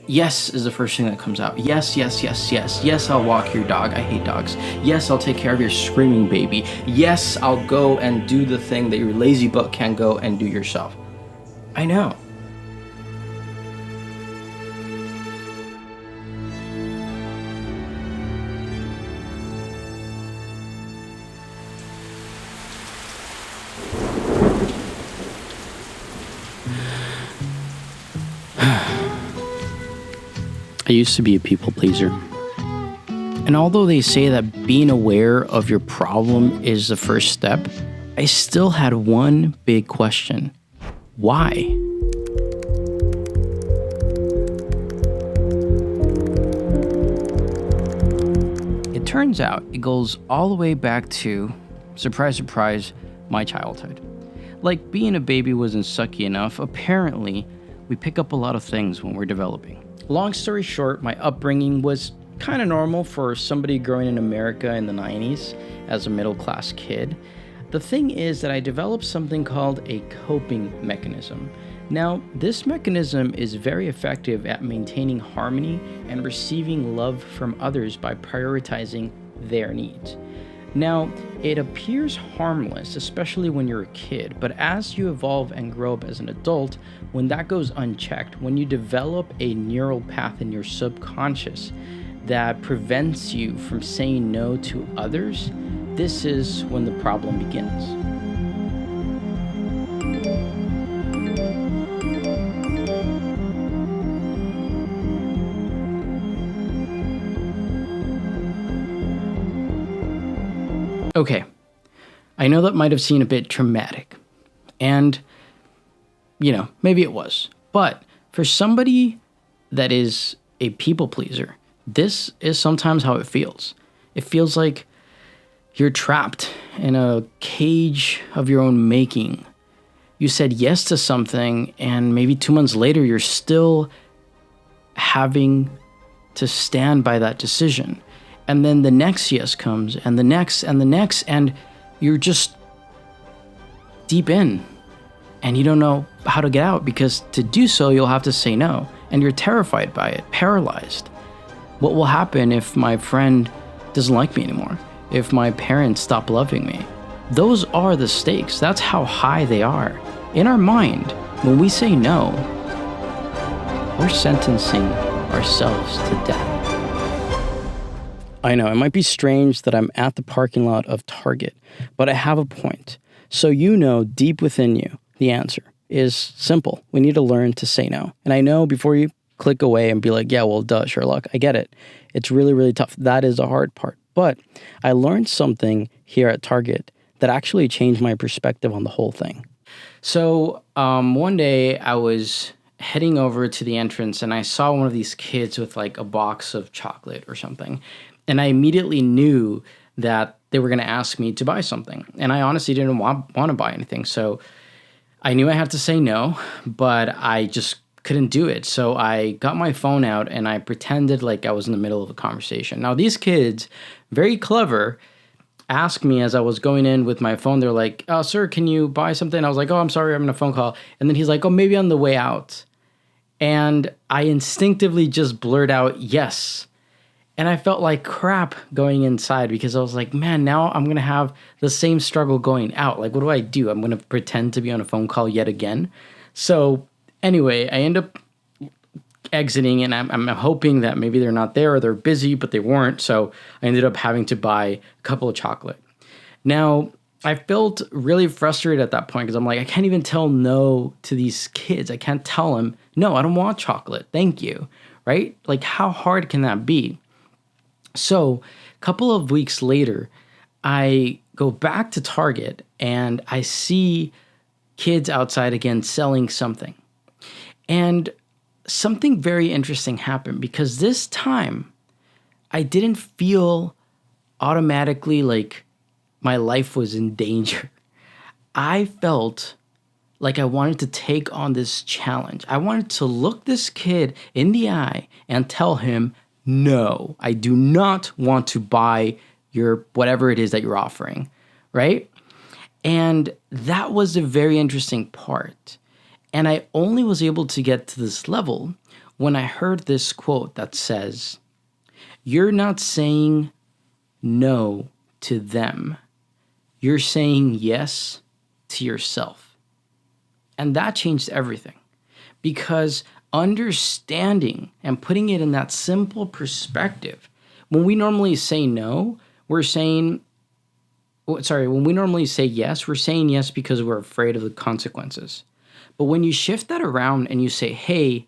Yes is the first thing that comes out. Yes, yes, yes, yes. Yes, I'll walk your dog. I hate dogs. Yes, I'll take care of your screaming baby. Yes, I'll go and do the thing that your lazy butt can't go and do yourself. I know. I used to be a people pleaser. And although they say that being aware of your problem is the first step, I still had one big question. Why? It turns out it goes all the way back to, surprise, surprise, my childhood. Like being a baby wasn't sucky enough, apparently we pick up a lot of things when we're developing. Long story short, my upbringing was kind of normal for somebody growing in America in the 90s as a middle class kid. The thing is that I developed something called a coping mechanism. Now, this mechanism is very effective at maintaining harmony and receiving love from others by prioritizing their needs. Now, it appears harmless, especially when you're a kid, but as you evolve and grow up as an adult, when that goes unchecked, when you develop a neural path in your subconscious that prevents you from saying no to others, this is when the problem begins. Okay, I know that might have seemed a bit traumatic, and, maybe it was. But for somebody that is a people pleaser, this is sometimes how it feels. It feels like you're trapped in a cage of your own making. You said yes to something, and maybe 2 months later, you're still having to stand by that decision. And then the next yes comes, and the next, and the next, and you're just deep in, and you don't know how to get out, because to do so, you'll have to say no, and you're terrified by it, paralyzed. What will happen if my friend doesn't like me anymore? If my parents stop loving me? Those are the stakes. That's how high they are. In our mind, when we say no, we're sentencing ourselves to death. I know, it might be strange that I'm at the parking lot of Target, but I have a point. So deep within you, the answer is simple. We need to learn to say no. And I know before you click away and be like, yeah, well, duh, Sherlock, I get it. It's really, really tough. That is the hard part. But I learned something here at Target that actually changed my perspective on the whole thing. So one day I was heading over to the entrance and I saw one of these kids with like a box of chocolate or something. And I immediately knew that they were going to ask me to buy something. And I honestly didn't want to buy anything. So I knew I had to say no, but I just couldn't do it. So I got my phone out and I pretended like I was in the middle of a conversation. Now, these kids, very clever, asked me as I was going in with my phone. They're like, oh, sir, can you buy something? I was like, oh, I'm sorry, I'm in a phone call. And then he's like, oh, maybe on the way out. And I instinctively just blurred out, yes. And I felt like crap going inside because I was like, man, now I'm going to have the same struggle going out. Like, what do? I'm going to pretend to be on a phone call yet again. So anyway, I end up exiting and I'm hoping that maybe they're not there or they're busy, but they weren't. So I ended up having to buy a couple of chocolate. Now, I felt really frustrated at that point because I'm like, I can't even tell no to these kids. I can't tell them, no, I don't want chocolate. Thank you. Right? Like, how hard can that be? So a couple of weeks later, I go back to Target and I see kids outside again selling something. And something very interesting happened because this time I didn't feel automatically like my life was in danger. I felt like I wanted to take on this challenge. I wanted to look this kid in the eye and tell him, no, I do not want to buy your whatever it is that you're offering, right? And that was a very interesting part. And I only was able to get to this level when I heard this quote that says, "You're not saying no to them. You're saying yes to yourself." And that changed everything, because understanding and putting it in that simple perspective, when we normally say no, when we normally say yes, we're saying yes because we're afraid of the consequences. But when you shift that around and you say, hey,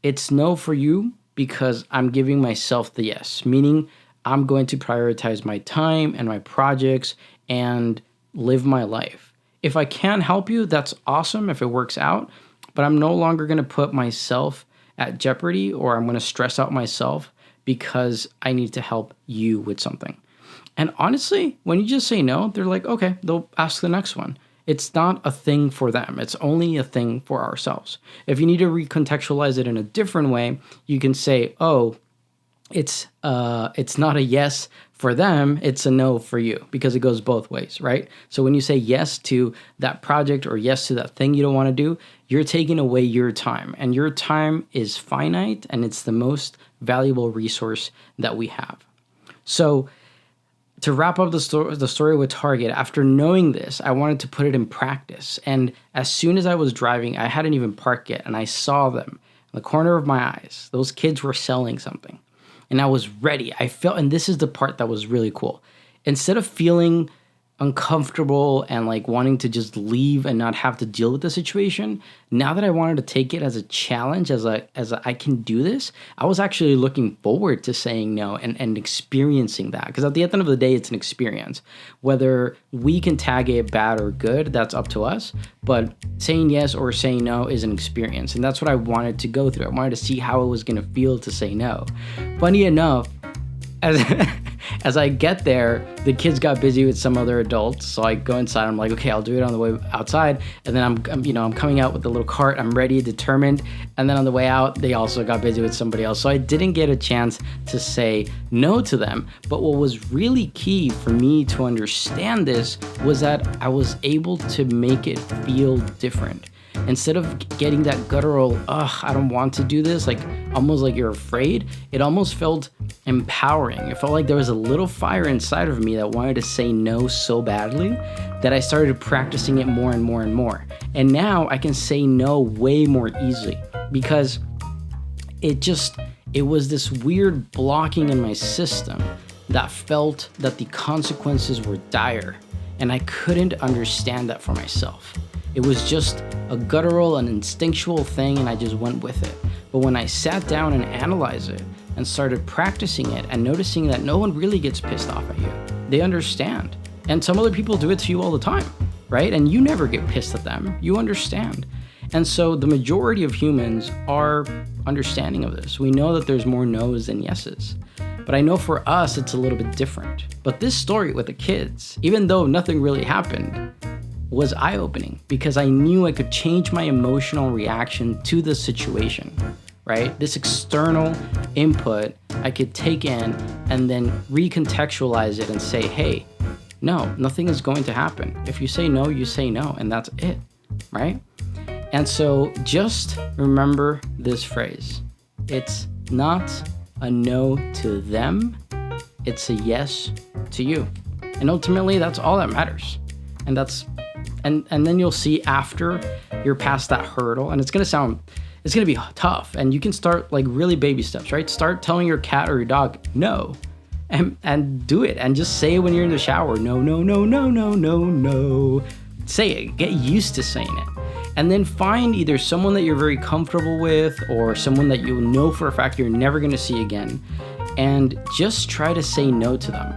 it's no for you because I'm giving myself the yes, meaning I'm going to prioritize my time and my projects and live my life. If I can help you, that's awesome if it works out, but I'm no longer going to put myself at jeopardy, or I'm going to stress out myself because I need to help you with something. And honestly, when you just say no, they're like, okay, they'll ask the next one. It's not a thing for them. It's only a thing for ourselves. If you need to recontextualize it in a different way, you can say, oh, it's not a yes for them, it's a no for you, because it goes both ways, right? So when you say yes to that project or yes to that thing you don't want to do, you're taking away your time, and your time is finite, and it's the most valuable resource that we have. So to wrap up the story with Target, after knowing this, I wanted to put it in practice. And as soon as I was driving, I hadn't even parked yet, and I saw them in the corner of my eyes. Those kids were selling something. And I was ready. I felt, and this is the part that was really cool. Instead of feeling uncomfortable and like wanting to just leave and not have to deal with the situation, now that I wanted to take it as a challenge, as I can do this, I was actually looking forward to saying no and experiencing that. Because at the end of the day, it's an experience. Whether we can tag it bad or good, that's up to us. But saying yes or saying no is an experience. And that's what I wanted to go through. I wanted to see how it was going to feel to say no. Funny enough, as I get there, the kids got busy with some other adults. So I go inside. I'm like, okay, I'll do it on the way outside. And then I'm coming out with the little cart. I'm ready, determined. And then on the way out, they also got busy with somebody else. So I didn't get a chance to say no to them. But what was really key for me to understand this was that I was able to make it feel different. Instead of getting that guttural, I don't want to do this, like almost like you're afraid, it almost felt empowering. It felt like there was a little fire inside of me that wanted to say no so badly that I started practicing it more and more and more. And now I can say no way more easily, because it was this weird blocking in my system that felt that the consequences were dire, and I couldn't understand that for myself. It was just a guttural and instinctual thing, and I just went with it. But when I sat down and analyzed it and started practicing it and noticing that no one really gets pissed off at you, they understand. And some other people do it to you all the time, right? And you never get pissed at them. You understand. And so the majority of humans are understanding of this. We know that there's more no's than yeses. But I know for us, it's a little bit different. But this story with the kids, even though nothing really happened, was eye-opening, because I knew I could change my emotional reaction to the situation, right? This external input I could take in and then recontextualize it and say, hey, no, nothing is going to happen. If you say no, you say no, and that's it, right? And so just remember this phrase. It's not a no to them, it's a yes to you. And ultimately, that's all that matters. And then you'll see after you're past that hurdle, and it's gonna be tough, and you can start like really baby steps, right? Start telling your cat or your dog no, and do it, and just say it when you're in the shower. No, no, no, no, no, no, no. Say it. Get used to saying it, and then find either someone that you're very comfortable with or someone that you know for a fact you're never gonna see again, and just try to say no to them.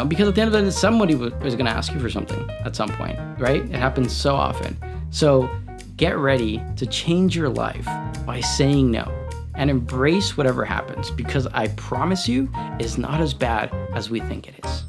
Because at the end of the day, somebody was going to ask you for something at some point, right? It happens so often. So get ready to change your life by saying no and embrace whatever happens, because I promise you, it's not as bad as we think it is.